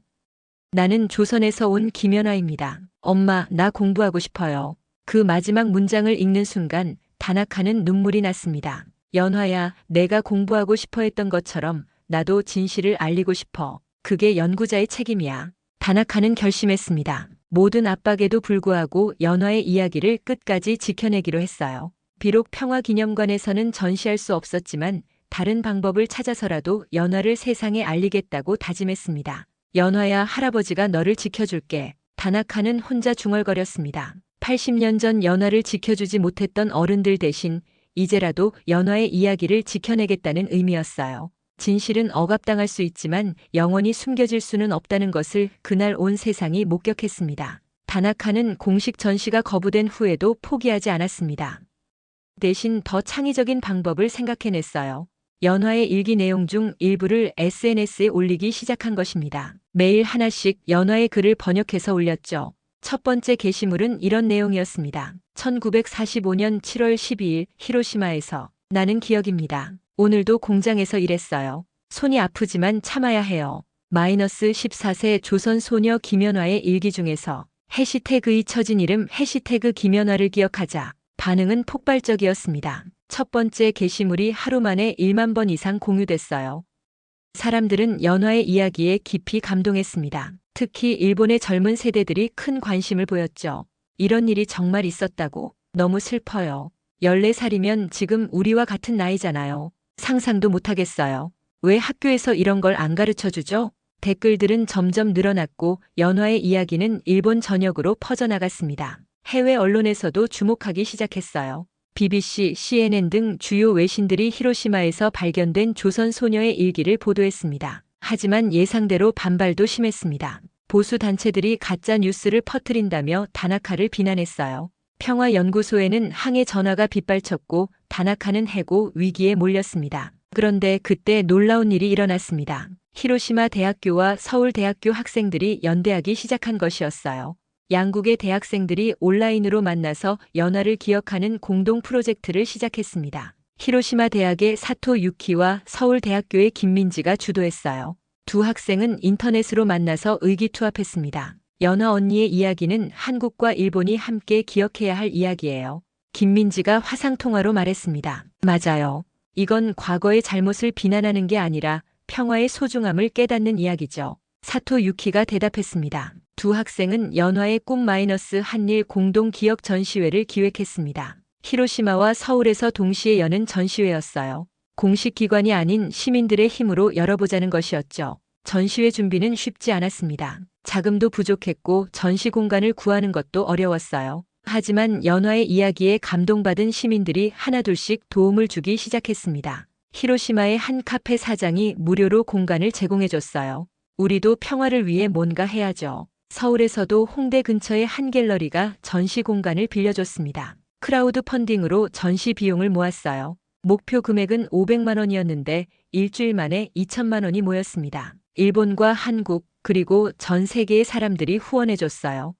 나는 조선에서 온 김연화입니다. 엄마, 나 공부하고 싶어요. 그 마지막 문장을 읽는 순간 다나카는 눈물이 났습니다. 연화야, 내가 공부하고 싶어 했던 것처럼 나도 진실을 알리고 싶어. 그게 연구자의 책임이야. 다나카는 결심했습니다. 모든 압박에도 불구하고 연화의 이야기를 끝까지 지켜내기로 했어요. 비록 평화기념관에서는 전시할 수 없었지만 다른 방법을 찾아서라도 연화를 세상에 알리겠다고 다짐했습니다. 연화야, 할아버지가 너를 지켜줄게. 다나카는 혼자 중얼거렸습니다. 80년 전 연화를 지켜주지 못했던 어른들 대신 이제라도 연화의 이야기를 지켜내겠다는 의미였어요. 진실은 억압당할 수 있지만 영원히 숨겨질 수는 없다는 것을 그날 온 세상이 목격했습니다. 다나카는 공식 전시가 거부된 후에도 포기하지 않았습니다. 대신 더 창의적인 방법을 생각해냈어요. 연화의 일기 내용 중 일부를 SNS에 올리기 시작한 것입니다. 매일 하나씩 연화의 글을 번역해서 올렸죠. 첫 번째 게시물은 이런 내용이었습니다. 1945년 7월 12일 히로시마에서 나는 기억입니다. 오늘도 공장에서 일했어요. 손이 아프지만 참아야 해요. 마이너스 14세 조선 소녀 김연화의 일기 중에서 해시태그의 처진 이름 해시태그 김연화를 기억하자. 반응은 폭발적이었습니다. 첫 번째 게시물이 하루 만에 1만 번 이상 공유됐어요. 사람들은 연화의 이야기에 깊이 감동했습니다. 특히 일본의 젊은 세대들이 큰 관심을 보였죠. 이런 일이 정말 있었다고. 너무 슬퍼요. 14살이면 지금 우리와 같은 나이잖아요. 상상도 못하겠어요. 왜 학교에서 이런 걸 안 가르쳐 주죠? 댓글들은 점점 늘어났고 연화의 이야기는 일본 전역으로 퍼져나갔습니다. 해외 언론에서도 주목하기 시작했어요. BBC, CNN 등 주요 외신들이 히로시마에서 발견된 조선 소녀의 일기를 보도했습니다. 하지만 예상대로 반발도 심했습니다. 보수 단체들이 가짜 뉴스를 퍼뜨린다며 다나카를 비난했어요. 평화연구소에는 항해 전화가 빗발쳤고 다나카는 해고 위기에 몰렸습니다. 그런데 그때 놀라운 일이 일어났습니다. 히로시마 대학교와 서울대학교 학생들이 연대하기 시작한 것이었어요. 양국의 대학생들이 온라인으로 만나서 연화를 기억하는 공동 프로젝트를 시작했습니다. 히로시마 대학의 사토 유키와 서울대학교의 김민지가 주도했어요. 두 학생은 인터넷으로 만나서 의기투합했습니다. 연화 언니의 이야기는 한국과 일본이 함께 기억해야 할 이야기예요. 김민지가 화상통화로 말했습니다. 맞아요. 이건 과거의 잘못을 비난하는 게 아니라 평화의 소중함을 깨닫는 이야기죠. 사토 유키가 대답했습니다. 두 학생은 연화의 꿈 마이너스 한일 공동 기억 전시회를 기획했습니다. 히로시마와 서울에서 동시에 여는 전시회였어요. 공식 기관이 아닌 시민들의 힘으로 열어보자는 것이었죠. 전시회 준비는 쉽지 않았습니다. 자금도 부족했고 전시 공간을 구하는 것도 어려웠어요. 하지만 연화의 이야기에 감동받은 시민들이 하나둘씩 도움을 주기 시작했습니다. 히로시마의 한 카페 사장이 무료로 공간을 제공해줬어요. 우리도 평화를 위해 뭔가 해야죠. 서울에서도 홍대 근처의 한 갤러리가 전시 공간을 빌려줬습니다. 크라우드 펀딩으로 전시 비용을 모았어요. 목표 금액은 500만 원이었는데 일주일 만에 2천만 원이 모였습니다. 일본과 한국 그리고 전 세계의 사람들이 후원해줬어요.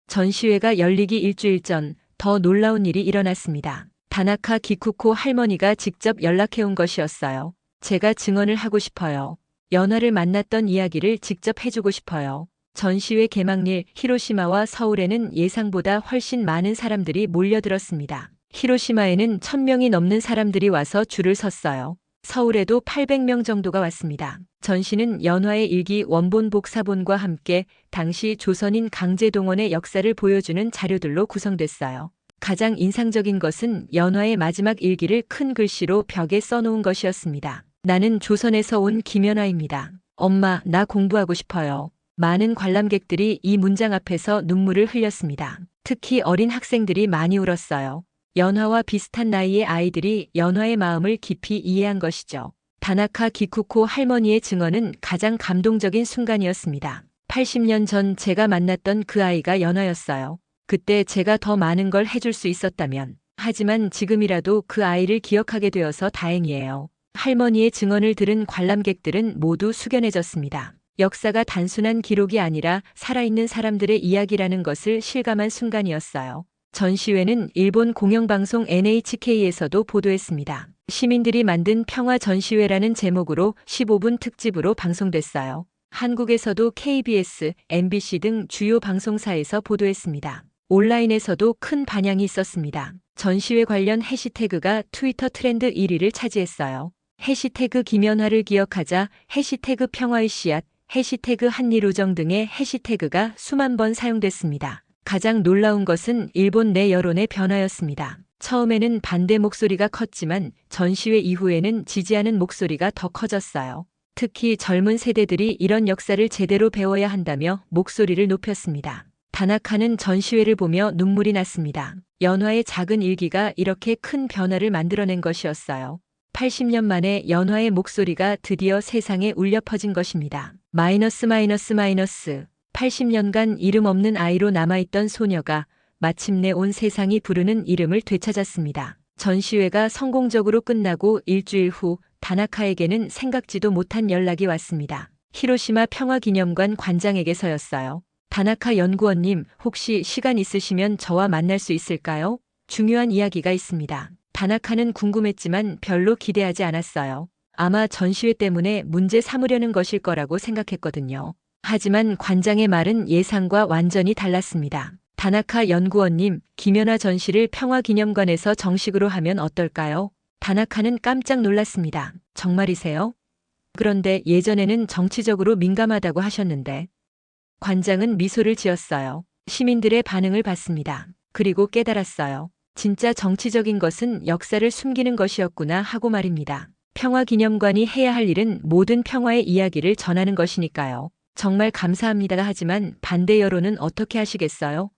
전시회가 열리기 일주일 전 더 놀라운 일이 일어났습니다. 다나카 기쿠코 할머니가 직접 연락해온 것이었어요. 제가 증언을 하고 싶어요. 연화를 만났던 이야기를 직접 해주고 싶어요. 전시회 개막일 히로시마와 서울에는 예상보다 훨씬 많은 사람들이 몰려들었습니다. 히로시마에는 1000명이 넘는 사람들이 와서 줄을 섰어요. 서울에도 800명 정도가 왔습니다. 전시는 연화의 일기 원본 복사본과 함께 당시 조선인 강제동원의 역사를 보여주는 자료들로 구성됐어요. 가장 인상적인 것은 연화의 마지막 일기를 큰 글씨로 벽에 써놓은 것이었습니다. 나는 조선에서 온 김연화입니다. 엄마, 나 공부하고 싶어요. 많은 관람객들이 이 문장 앞에서 눈물을 흘렸습니다. 특히 어린 학생들이 많이 울었어요. 연화와 비슷한 나이의 아이들이 연화의 마음을 깊이 이해한 것이죠. 다나카 기쿠코 할머니의 증언은 가장 감동적인 순간이었습니다. 80년 전 제가 만났던 그 아이가 연화였어요. 그때 제가 더 많은 걸 해줄 수 있었다면. 하지만 지금이라도 그 아이를 기억하게 되어서 다행이에요. 할머니의 증언을 들은 관람객들은 모두 숙연해졌습니다. 역사가 단순한 기록이 아니라 살아있는 사람들의 이야기라는 것을 실감한 순간이었어요. 전시회는 일본 공영방송 NHK에서도 보도했습니다. 시민들이 만든 평화 전시회라는 제목으로 15분 특집으로 방송됐어요. 한국에서도 KBS, MBC 등 주요 방송사에서 보도했습니다. 온라인에서도 큰 반향이 있었습니다. 전시회 관련 해시태그가 트위터 트렌드 1위를 차지했어요. 해시태그 김연화를 기억하자, 해시태그 평화의 씨앗, 해시태그 한일우정 등의 해시태그가 수만 번 사용됐습니다. 가장 놀라운 것은 일본 내 여론의 변화였습니다. 처음에는 반대 목소리가 컸지만 전시회 이후에는 지지하는 목소리가 더 커졌어요. 특히 젊은 세대들이 이런 역사를 제대로 배워야 한다며 목소리를 높였습니다. 다나카는 전시회를 보며 눈물이 났습니다. 연화의 작은 일기가 이렇게 큰 변화를 만들어낸 것이었어요. 80년 만에 연화의 목소리가 드디어 세상에 울려 퍼진 것입니다. 마이너스 80년간 이름 없는 아이로 남아있던 소녀가 마침내 온 세상이 부르는 이름을 되찾았습니다. 전시회가 성공적으로 끝나고 일주일 후 다나카에게는 생각지도 못한 연락이 왔습니다. 히로시마 평화기념관 관장에게서였어요. 다나카 연구원님, 혹시 시간 있으시면 저와 만날 수 있을까요? 중요한 이야기가 있습니다. 다나카는 궁금했지만 별로 기대하지 않았어요. 아마 전시회 때문에 문제 삼으려는 것일 거라고 생각했거든요. 하지만 관장의 말은 예상과 완전히 달랐습니다. 다나카 연구원님, 김연화 전시를 평화기념관에서 정식으로 하면 어떨까요? 다나카는 깜짝 놀랐습니다. 정말이세요? 그런데 예전에는 정치적으로 민감하다고 하셨는데. 관장은 미소를 지었어요. 시민들의 반응을 봤습니다. 그리고 깨달았어요. 진짜 정치적인 것은 역사를 숨기는 것이었구나 하고 말입니다. 평화기념관이 해야 할 일은 모든 평화의 이야기를 전하는 것이니까요. 정말 감사합니다. 하지만 반대 여론은 어떻게 하시겠어요?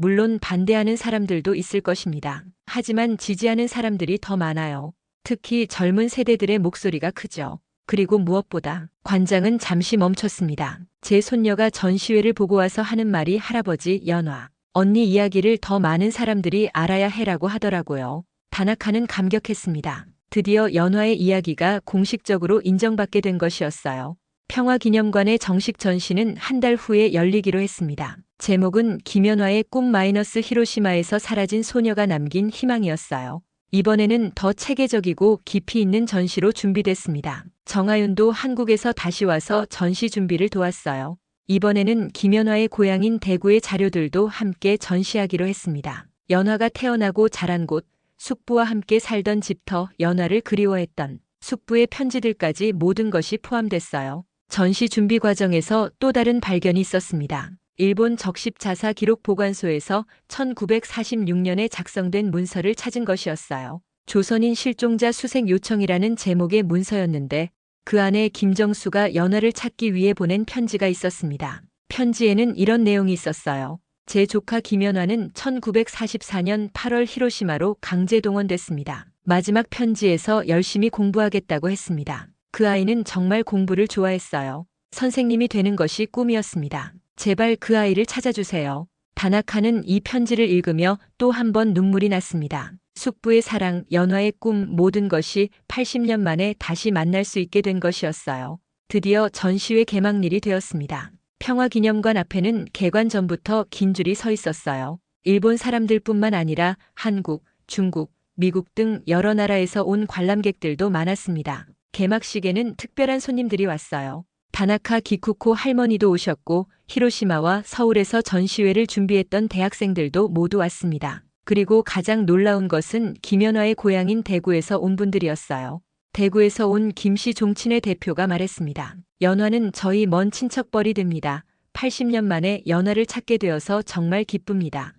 물론 반대하는 사람들도 있을 것입니다. 하지만 지지하는 사람들이 더 많아요. 특히 젊은 세대들의 목소리가 크죠. 그리고 무엇보다 관장은 잠시 멈췄습니다. 제 손녀가 전시회를 보고 와서 하는 말이 할아버지 연화, 언니 이야기를 더 많은 사람들이 알아야 해라고 하더라고요. 다나카는 감격했습니다. 드디어 연화의 이야기가 공식적으로 인정받게 된 것이었어요. 평화기념관의 정식 전시는 한 달 후에 열리기로 했습니다. 제목은 김연화의 꿈 히로시마에서 사라진 소녀가 남긴 희망이었어요. 이번에는 더 체계적이고 깊이 있는 전시로 준비됐습니다. 정하윤도 한국에서 다시 와서 전시 준비를 도왔어요. 이번에는 김연화의 고향인 대구의 자료들도 함께 전시하기로 했습니다. 연화가 태어나고 자란 곳, 숙부와 함께 살던 집터, 연화를 그리워했던 숙부의 편지들까지 모든 것이 포함됐어요. 전시 준비 과정에서 또 다른 발견이 있었습니다. 일본 적십자사 기록보관소에서 1946년에 작성된 문서를 찾은 것이었어요. 조선인 실종자 수색 요청이라는 제목의 문서였는데 그 안에 김정수가 연화를 찾기 위해 보낸 편지가 있었습니다. 편지에는 이런 내용이 있었어요. 제 조카 김연화는 1944년 8월 히로시마로 강제동원됐습니다. 마지막 편지에서 열심히 공부하겠다고 했습니다. 그 아이는 정말 공부를 좋아했어요. 선생님이 되는 것이 꿈이었습니다. 제발 그 아이를 찾아주세요. 다나카는 이 편지를 읽으며 또 한 번 눈물이 났습니다. 숙부의 사랑, 연화의 꿈, 모든 것이 80년 만에 다시 만날 수 있게 된 것이었어요. 드디어 전시회 개막일이 되었습니다. 평화기념관 앞에는 개관 전부터 긴 줄이 서 있었어요. 일본 사람들뿐만 아니라 한국, 중국, 미국 등 여러 나라에서 온 관람객들도 많았습니다. 개막식에는 특별한 손님들이 왔어요. 다나카 기쿠코 할머니도 오셨고 히로시마와 서울에서 전시회를 준비했던 대학생들도 모두 왔습니다. 그리고 가장 놀라운 것은 김연화의 고향인 대구에서 온 분들이었어요. 대구에서 온 김씨 종친회 대표가 말했습니다. 연화는 저희 먼 친척벌이 됩니다. 80년 만에 연화를 찾게 되어서 정말 기쁩니다.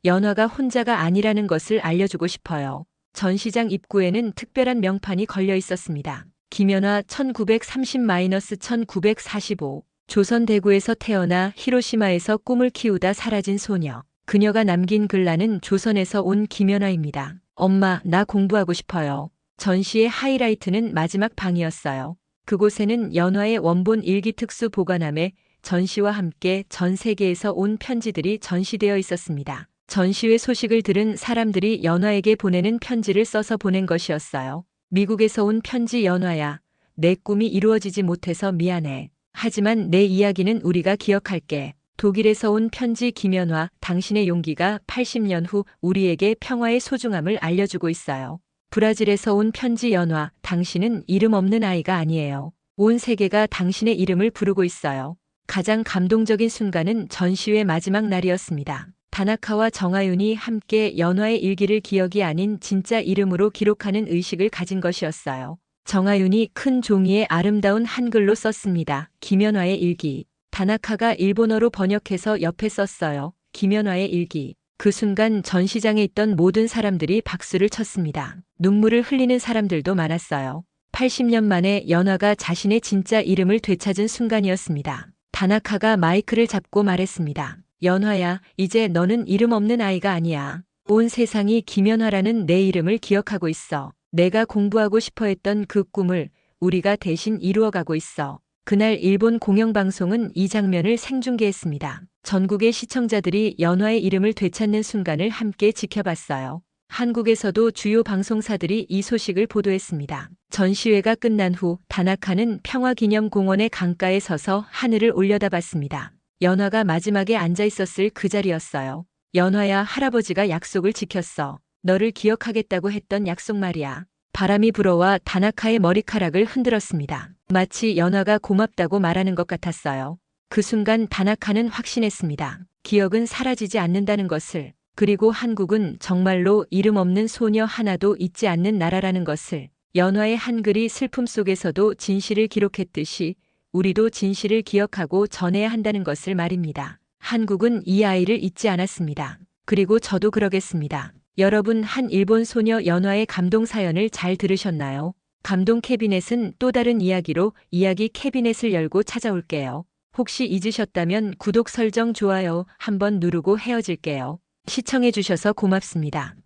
연화가 혼자가 아니라는 것을 알려주고 싶어요. 전시장 입구에는 특별한 명판이 걸려 있었습니다. 김연화 1930-1945 조선 대구에서 태어나 히로시마에서 꿈을 키우다 사라진 소녀. 그녀가 남긴 글라는 조선에서 온 김연화입니다. 엄마, 나 공부하고 싶어요. 전시의 하이라이트는 마지막 방이었어요. 그곳에는 연화의 원본 일기 특수 보관함에 전시와 함께 전 세계에서 온 편지들이 전시되어 있었습니다. 전시회 소식을 들은 사람들이 연화에게 보내는 편지를 써서 보낸 것이었어요. 미국에서 온 편지. 연화야, 내 꿈이 이루어지지 못해서 미안해. 하지만 내 이야기는 우리가 기억할게. 독일에서 온 편지. 김연화, 당신의 용기가 80년 후 우리에게 평화의 소중함을 알려주고 있어요. 브라질에서 온 편지. 연화, 당신은 이름 없는 아이가 아니에요. 온 세계가 당신의 이름을 부르고 있어요. 가장 감동적인 순간은 전시회 마지막 날이었습니다. 다나카와 정아윤이 함께 연화의 일기를 기억이 아닌 진짜 이름으로 기록하는 의식을 가진 것이었어요. 정아윤이 큰 종이에 아름다운 한글로 썼습니다. 김연화의 일기. 다나카가 일본어로 번역해서 옆에 썼어요. 김연화의 일기. 그 순간 전시장에 있던 모든 사람들이 박수를 쳤습니다. 눈물을 흘리는 사람들도 많았어요. 80년 만에 연화가 자신의 진짜 이름을 되찾은 순간이었습니다. 다나카가 마이크를 잡고 말했습니다. 연화야, 이제 너는 이름 없는 아이가 아니야. 온 세상이 김연화라는 내 이름을 기억하고 있어. 내가 공부하고 싶어 했던 그 꿈을 우리가 대신 이루어가고 있어. 그날 일본 공영방송은 이 장면을 생중계했습니다. 전국의 시청자들이 연화의 이름을 되찾는 순간을 함께 지켜봤어요. 한국에서도 주요 방송사들이 이 소식을 보도했습니다. 전시회가 끝난 후 다나카는 평화기념공원의 강가에 서서 하늘을 올려다봤습니다. 연화가 마지막에 앉아 있었을 그 자리였어요. 연화야, 할아버지가 약속을 지켰어. 너를 기억하겠다고 했던 약속 말이야. 바람이 불어와 다나카의 머리카락을 흔들었습니다. 마치 연화가 고맙다고 말하는 것 같았어요. 그 순간 다나카는 확신했습니다. 기억은 사라지지 않는다는 것을, 그리고 한국은 정말로 이름 없는 소녀 하나도 잊지 않는 나라라는 것을. 연화의 한글이 슬픔 속에서도 진실을 기록했듯이 우리도 진실을 기억하고 전해야 한다는 것을 말입니다. 한국은 이 아이를 잊지 않았습니다. 그리고 저도 그러겠습니다. 여러분, 한 일본 소녀 연화의 감동 사연을 잘 들으셨나요? 감동 캐비넷은 또 다른 이야기로 이야기 캐비넷을 열고 찾아올게요. 혹시 잊으셨다면 구독, 설정, 좋아요 한번 누르고 헤어질게요. 시청해주셔서 고맙습니다.